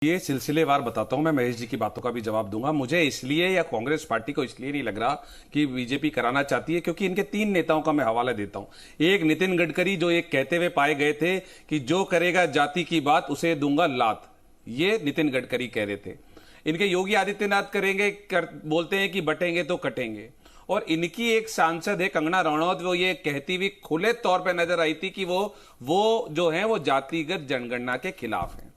ये सिलसिलेवार बताता हूं। मैं महेश जी की बातों का भी जवाब दूंगा। मुझे इसलिए या कांग्रेस पार्टी को इसलिए नहीं लग रहा कि बीजेपी कराना चाहती है, क्योंकि इनके तीन नेताओं का मैं हवाला देता हूं। एक नितिन गडकरी, जो एक कहते हुए पाए गए थे कि जो करेगा जाति की बात उसे दूंगा लात। ये नितिन गडकरी कह रहे थे। इनके योगी आदित्यनाथ बोलते हैं कि बटेंगे तो कटेंगे। और इनकी एक सांसद है कंगना रनौत, वो ये कहती हुई खुले तौर पर नजर आई थी कि वो जो है वो जातिगत जनगणना के खिलाफ है।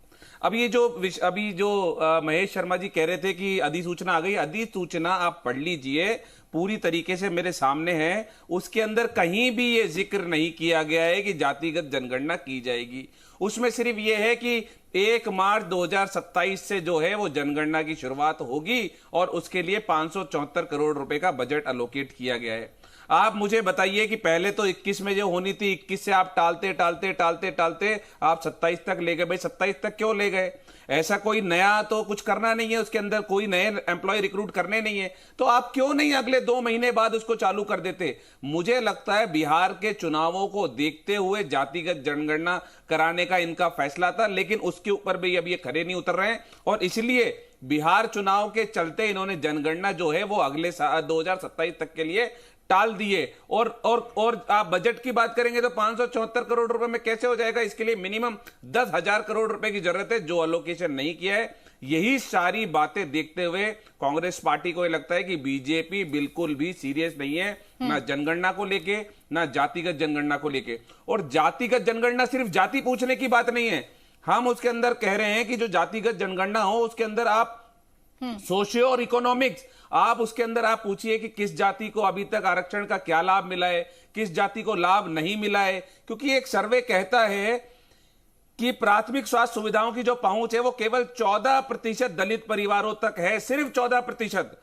अभी जो महेश शर्मा जी कह रहे थे कि अधिसूचना आ गई, अधिसूचना आप पढ़ लीजिए, पूरी तरीके से मेरे सामने है। उसके अंदर कहीं भी ये जिक्र नहीं किया गया है कि जातिगत जनगणना की जाएगी। उसमें सिर्फ ये है कि 1 मार्च 2027 से जो है वो जनगणना की शुरुआत होगी और उसके लिए 574 करोड़ रुपए का बजट अलोकेट किया गया है। आप मुझे बताइए कि पहले तो 21 में जो होनी थी, 21 से आप टालते टालते टालते टालते आप 27 तक ले गए। भाई 27 तक क्यों ले गए? ऐसा कोई नया तो कुछ करना नहीं है, उसके अंदर कोई नए एम्प्लॉय रिक्रूट करने नहीं है, तो आप क्यों नहीं अगले 2 महीने बाद उसको चालू कर देते? मुझे लगता है बिहार के चुनावों को देखते हुए जातिगत जनगणना कराने का इनका फैसला था, लेकिन उसके ऊपर भी अब ये खरे नहीं उतर रहे हैं और इसलिए बिहार चुनाव के चलते इन्होंने जनगणना जो है वो अगले 2027 तक के लिए टाल दिए। और आप बजट की बात करेंगे तो 574 करोड़ रुपए में कैसे हो जाएगा? इसके लिए मिनिमम 10,000 करोड़ रुपए की जरूरत है, जो अलोकेशन नहीं किया है। यही सारी बातें देखते हुए कांग्रेस पार्टी को यह लगता है कि बीजेपी बिल्कुल भी सीरियस नहीं है, ना जनगणना को लेके ना जातिगत जनगणना को लेके। और जातिगत जनगणना सिर्फ जाति पूछने की बात नहीं है। हम उसके अंदर कह रहे हैं कि जो जातिगत जनगणना हो उसके अंदर आप सोशियो और इकोनॉमिक्स, आप उसके अंदर आप पूछिए कि किस जाति को अभी तक आरक्षण का क्या लाभ मिला है, किस जाति को लाभ नहीं मिला है। क्योंकि एक सर्वे कहता है कि प्राथमिक स्वास्थ्य सुविधाओं की जो पहुंच है वो केवल 14% दलित परिवारों तक है, सिर्फ 14%।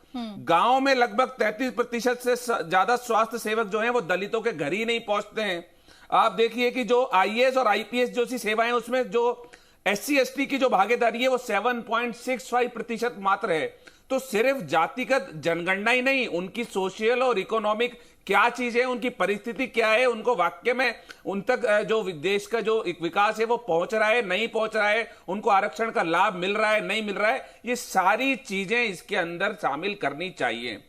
गांव में लगभग 33% से ज्यादा स्वास्थ्य सेवक जो हैं वो दलितों के घर ही नहीं पहुंचते हैं। आप देखिए कि जो आईएएस और आईपीएस जैसी सेवाएं, उसमें जो एससी एसटी की जो भागीदारी है वो 7.65% मात्र है। तो सिर्फ जातिगत जनगणना ही नहीं, उनकी सोशल और इकोनॉमिक क्या चीज है, उनकी परिस्थिति क्या है, उनको वाक्य में उन तक जो देश का जो एक विकास है वो पहुंच रहा है नहीं पहुंच रहा है, उनको आरक्षण का लाभ मिल रहा है नहीं मिल रहा है, ये सारी चीजें इसके अंदर शामिल करनी चाहिए।